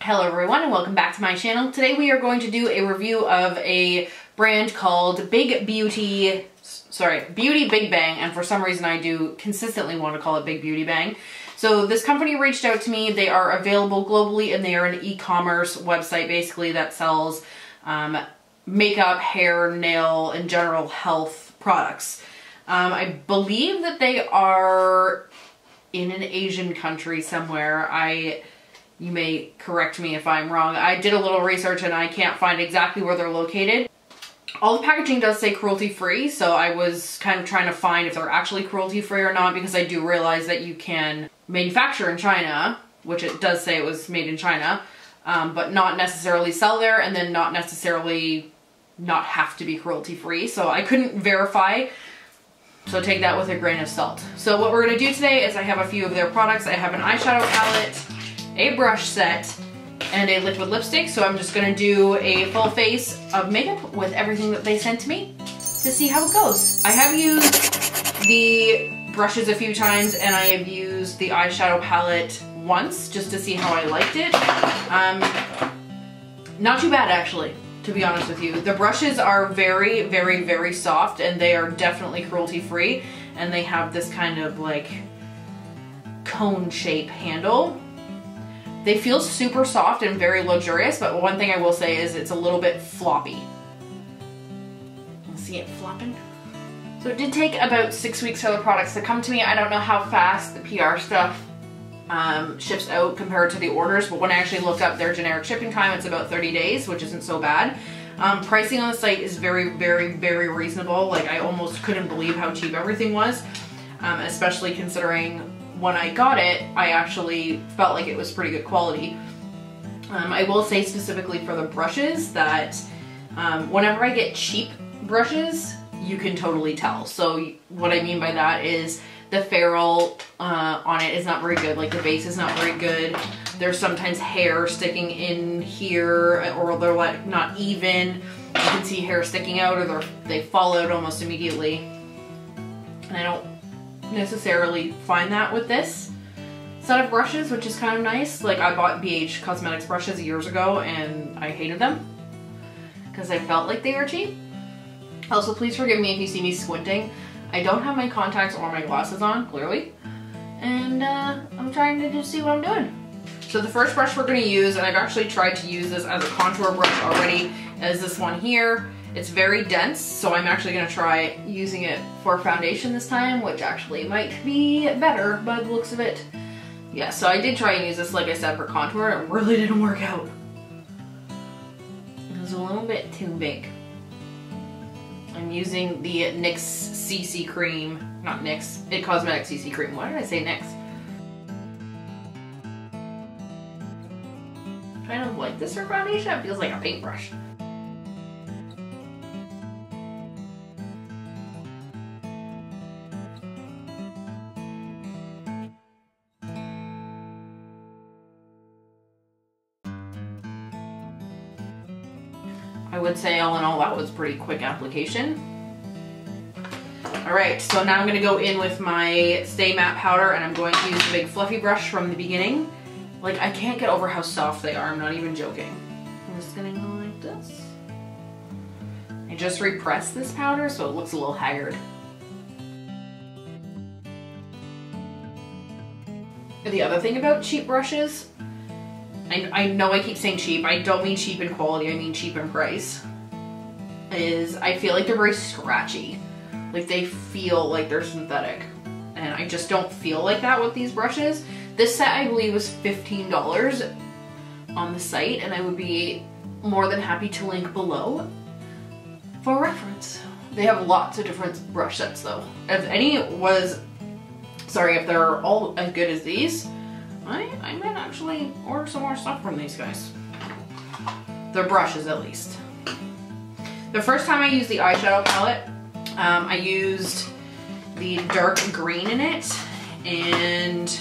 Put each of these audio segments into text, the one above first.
Hello everyone and welcome back to my channel. Today we are going to do a review of a brand called Beauty Big Bang, and for some reason I do consistently want to call it Big Beauty Bang. So this company reached out to me. They are available globally and they are an e-commerce website basically that sells makeup, hair, nail, and general health products. I believe that they are in an Asian country somewhere. You may correct me if I'm wrong. I did a little research and I can't find exactly where they're located. All the packaging does say cruelty-free, so I was kind of trying to find if they're actually cruelty-free or not, because I do realize that you can manufacture in China, which it does say it was made in China, but not necessarily sell there, and then not necessarily not have to be cruelty-free. So I couldn't verify, so take that with a grain of salt. So what we're going to do today is I have a few of their products. I have an eyeshadow palette, a brush set, and a liquid lipstick. So I'm just gonna do a full face of makeup with everything that they sent to me to see how it goes. I have used the brushes a few times and I have used the eyeshadow palette once just to see how I liked it. Not too bad actually, to be honest with you. The brushes are very, very, very soft and they are definitely cruelty free, and they have this kind of like cone shape handle. They feel super soft and very luxurious, but one thing I will say is it's a little bit floppy. See it flopping? So it did take about 6 weeks for the products to come to me. I don't know how fast the PR stuff ships out compared to the orders, but when I actually looked up their generic shipping time, it's about 30 days, which isn't so bad. Pricing on the site is very, very, very reasonable. Like, I almost couldn't believe how cheap everything was, especially considering when I got it, I actually felt like it was pretty good quality. I will say specifically for the brushes that whenever I get cheap brushes, you can totally tell. So what I mean by that is the ferrule on it is not very good. Like, the base is not very good. There's sometimes hair sticking in here, or they're like not even. You can see hair sticking out, or they fall out almost immediately. And I don't necessarily find that with this set of brushes, which is kind of nice. Like, I bought BH Cosmetics brushes years ago and I hated them because I felt like they were cheap. Also, please forgive me if you see me squinting. I don't have my contacts or my glasses on, clearly, and I'm trying to just see what I'm doing. So the first brush we're going to use, and I've actually tried to use this as a contour brush already, is this one here. It's very dense, so I'm actually going to try using it for foundation this time, which actually might be better by the looks of it. Yeah, so I did try and use this, like I said, for contour, and it really didn't work out. It was a little bit too big. I'm using the NYX CC cream, not NYX, IT Cosmetics CC cream. Why did I say NYX? Kind of like this for foundation. It feels like a paintbrush. I would say all in all that was pretty quick application. Alright, so now I'm going to go in with my Stay Matte powder, and I'm going to use the big fluffy brush from the beginning. Like, I can't get over how soft they are, I'm not even joking. I'm just going to go like this. I just repressed this powder so it looks a little haggard. The other thing about cheap brushes, I know I keep saying cheap, I don't mean cheap in quality, I mean cheap in price, is I feel like they're very scratchy. Like, they feel like they're synthetic, and I just don't feel like that with these brushes. This set I believe was $15 on the site, and I would be more than happy to link below for reference. They have lots of different brush sets though. If they're all as good as these, I might actually order some more stuff from these guys. Their brushes, at least. The first time I used the eyeshadow palette, I used the dark green in it, and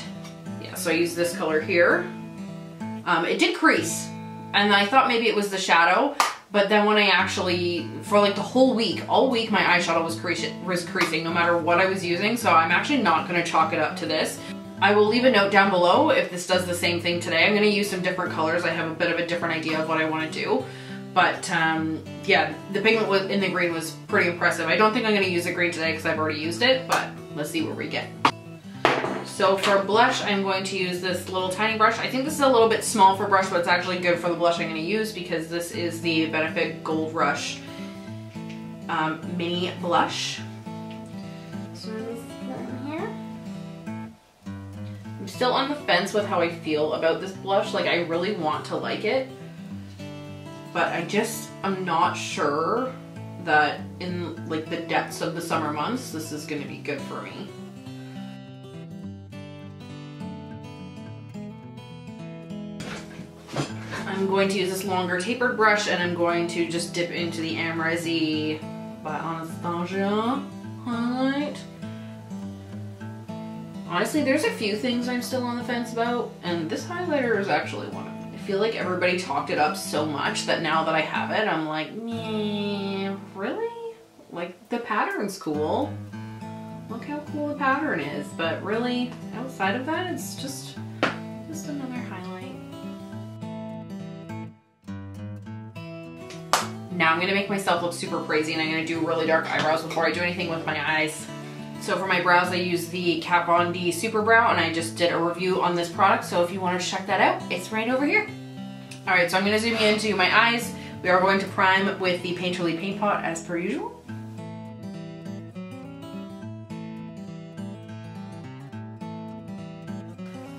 yeah, so I used this color here. It did crease, and I thought maybe it was the shadow, but then when I actually, for like the whole week, all week my eyeshadow was creasing no matter what I was using, so I'm actually not going to chalk it up to this. I will leave a note down below if this does the same thing today. I'm going to use some different colors. I have a bit of a different idea of what I want to do. But yeah, the pigment in the green was pretty impressive. I don't think I'm going to use the green today because I've already used it, but let's see where we get. So for blush, I'm going to use this little tiny brush. I think this is a little bit small for brush, but it's actually good for the blush I'm going to use because this is the Benefit Gold Rush mini blush. So this in here. I'm still on the fence with how I feel about this blush. Like, I really want to like it, but I'm not sure that in like the depths of the summer months, this is going to be good for me. I'm going to use this longer tapered brush and I'm going to just dip into the Amrezy by Anastasia highlight. Honestly, there's a few things I'm still on the fence about, and this highlighter is actually one of them. I feel like everybody talked it up so much that now that I have it, I'm like, meh, really? Like, the pattern's cool. Look how cool the pattern is, but really, outside of that, it's just another highlight. Now I'm gonna make myself look super crazy, and I'm gonna do really dark eyebrows before I do anything with my eyes. So for my brows, I use the Kat Von D Super Brow, and I just did a review on this product, so if you want to check that out, it's right over here. Alright, so I'm going to zoom into my eyes. We are going to prime with the Painterly Paint Pot as per usual.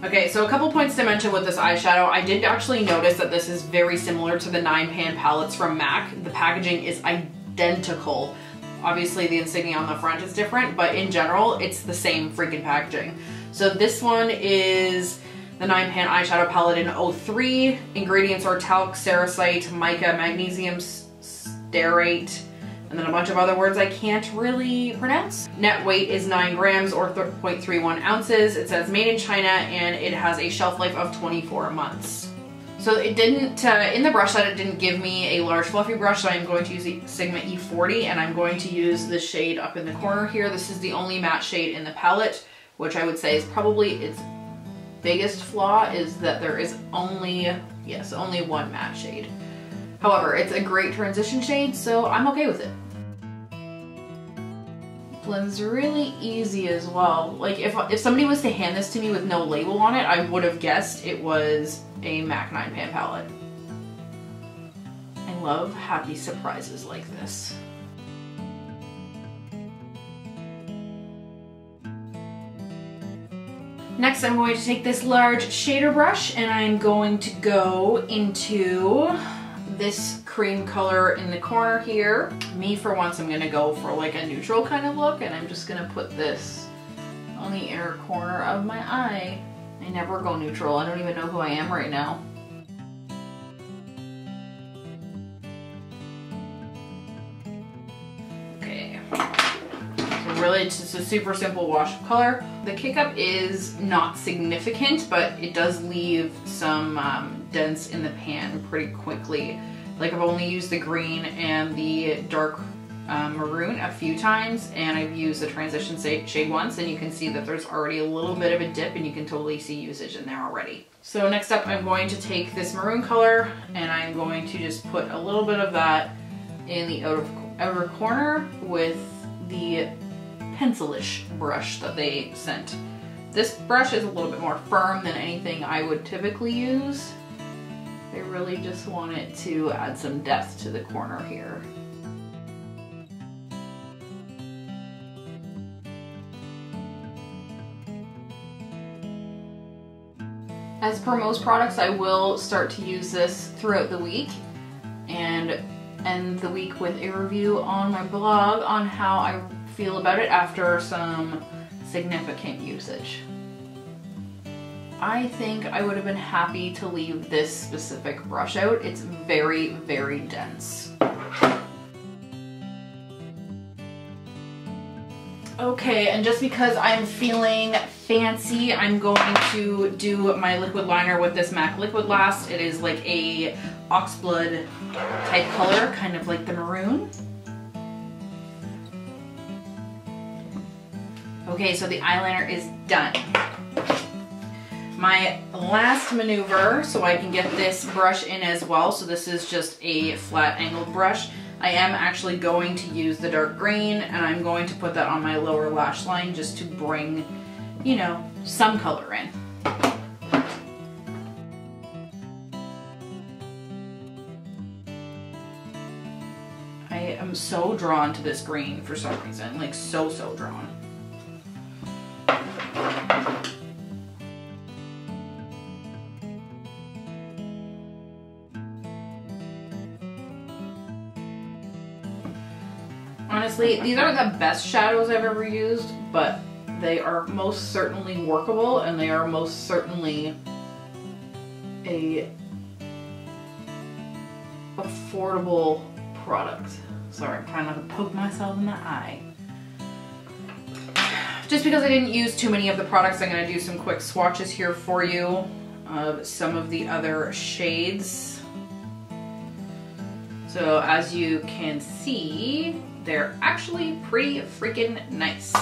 Okay, so a couple points to mention with this eyeshadow. I did actually notice that this is very similar to the 9-pan palettes from MAC. The packaging is identical. Obviously the insignia on the front is different, but in general, it's the same freaking packaging. So this one is the 9-pan eyeshadow palette in 03. Ingredients are talc, cerussite, mica, magnesium stearate, and then a bunch of other words I can't really pronounce. Net weight is 9 grams or 0.31 ounces. It says made in China, and it has a shelf life of 24 months. So it didn't, in the brush set, it didn't give me a large fluffy brush, so I'm going to use the Sigma E40, and I'm going to use the shade up in the corner here. This is the only matte shade in the palette, which I would say is probably its biggest flaw, is that there is only one matte shade. However, it's a great transition shade, so I'm okay with it. Blends really easy as well. Like, if somebody was to hand this to me with no label on it, I would have guessed it was a MAC 9-pan palette. I love happy surprises like this. Next, I'm going to take this large shader brush and I'm going to go into this cream color in the corner here. Me, for once, I'm gonna go for like a neutral kind of look, and I'm just gonna put this on the inner corner of my eye. I never go neutral. I don't even know who I am right now. Okay. So really, it's just a super simple wash of color. The kick up is not significant, but it does leave some dents in the pan pretty quickly. Like, I've only used the green and the dark maroon a few times, and I've used the transition shade once, and you can see that there's already a little bit of a dip, and you can totally see usage in there already. So next up, I'm going to take this maroon color, and I'm going to just put a little bit of that in the outer corner with the pencil-ish brush that they sent. This brush is a little bit more firm than anything I would typically use. I really just want it to add some depth to the corner here. As per most products, I will start to use this throughout the week and end the week with a review on my blog on how I feel about it after some significant usage. I think I would have been happy to leave this specific brush out. It's very, very dense. Okay, and just because I'm feeling fancy, I'm going to do my liquid liner with this MAC Liquid Last. It is like a oxblood type color, kind of like the maroon. Okay, so the eyeliner is done. My last maneuver, so I can get this brush in as well, so this is just a flat angled brush. I am actually going to use the dark green, and I'm going to put that on my lower lash line just to bring, you know, some color in. I am so drawn to this green for some reason, like so drawn. Honestly, these aren't the best shadows I've ever used, but they are most certainly workable, and they are most certainly a affordable product. Sorry, I'm trying not to poke myself in the eye. Just because I didn't use too many of the products, I'm going to do some quick swatches here for you of some of the other shades. So as you can see, they're actually pretty freaking nice.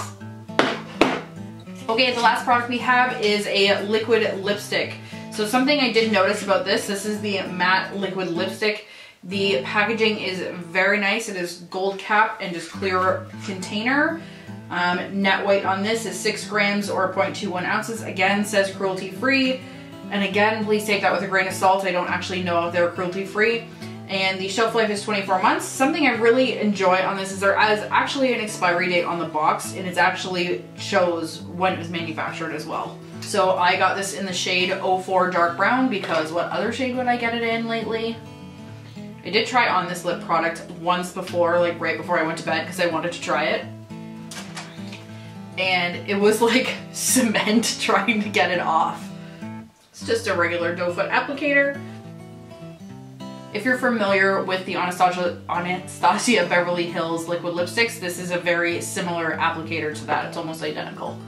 Okay, the last product we have is a liquid lipstick. So something I did notice about this is the matte liquid lipstick. The packaging is very nice. It is gold cap and just clear container. Net weight on this is 6 grams or 0.21 ounces. Again, says cruelty free. And again, please take that with a grain of salt. I don't actually know if they're cruelty free. And the shelf life is 24 months. Something I really enjoy on this is there is actually an expiry date on the box, and it actually shows when it was manufactured as well. So I got this in the shade 04 Dark Brown, because what other shade would I get it in lately? I did try on this lip product once before, like right before I went to bed, because I wanted to try it. And it was like cement trying to get it off. It's just a regular doe foot applicator. If you're familiar with the Anastasia Beverly Hills liquid lipsticks, this is a very similar applicator to that. It's almost identical.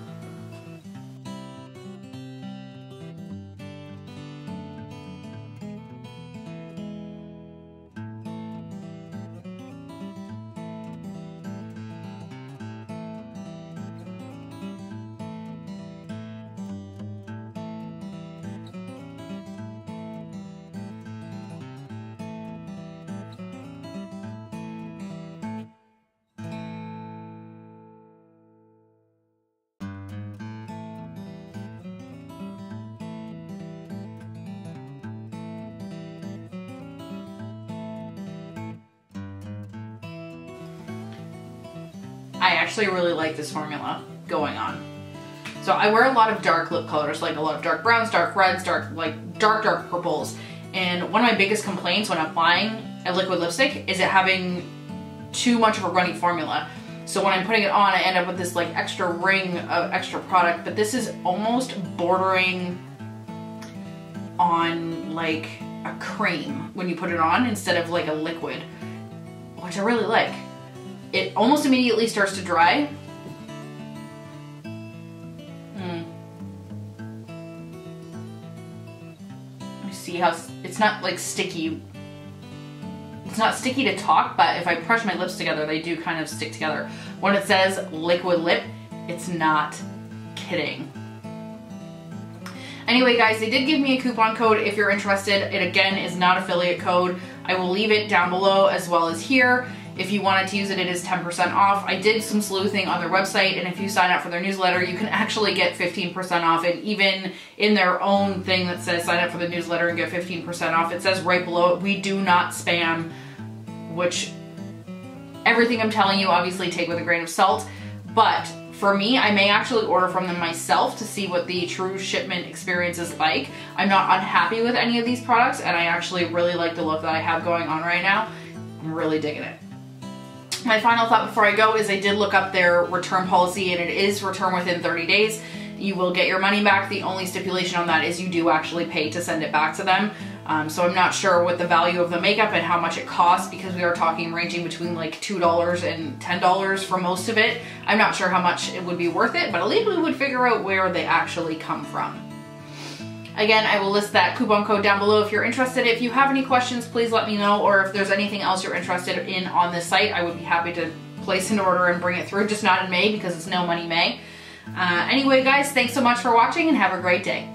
I actually really like this formula going on. So I wear a lot of dark lip colors, like a lot of dark browns, dark reds, dark purples. And one of my biggest complaints when applying a liquid lipstick is it having too much of a runny formula. So when I'm putting it on, I end up with this like extra ring of extra product, but this is almost bordering on like a cream when you put it on instead of like a liquid, which I really like. It almost immediately starts to dry. You see how it's not like sticky. It's not sticky to talk, but if I press my lips together, they do kind of stick together. When it says liquid lip, it's not kidding. Anyway, guys, they did give me a coupon code if you're interested. It again is not affiliate code. I will leave it down below as well as here. If you wanted to use it, it is 10% off. I did some sleuthing on their website, and if you sign up for their newsletter, you can actually get 15% off. And even in their own thing that says sign up for the newsletter and get 15% off, it says right below it, we do not spam, which everything I'm telling you, obviously take with a grain of salt. But for me, I may actually order from them myself to see what the true shipment experience is like. I'm not unhappy with any of these products, and I actually really like the look that I have going on right now. I'm really digging it. My final thought before I go is I did look up their return policy, and it is return within 30 days. You will get your money back. The only stipulation on that is you do actually pay to send it back to them. So I'm not sure what the value of the makeup and how much it costs, because we are talking ranging between like $2 and $10 for most of it. I'm not sure how much it would be worth it, but at least we would figure out where they actually come from. Again, I will list that coupon code down below if you're interested. If you have any questions, please let me know, or if there's anything else you're interested in on this site, I would be happy to place an order and bring it through, just not in May because it's no money May. Anyway, guys, thanks so much for watching and have a great day.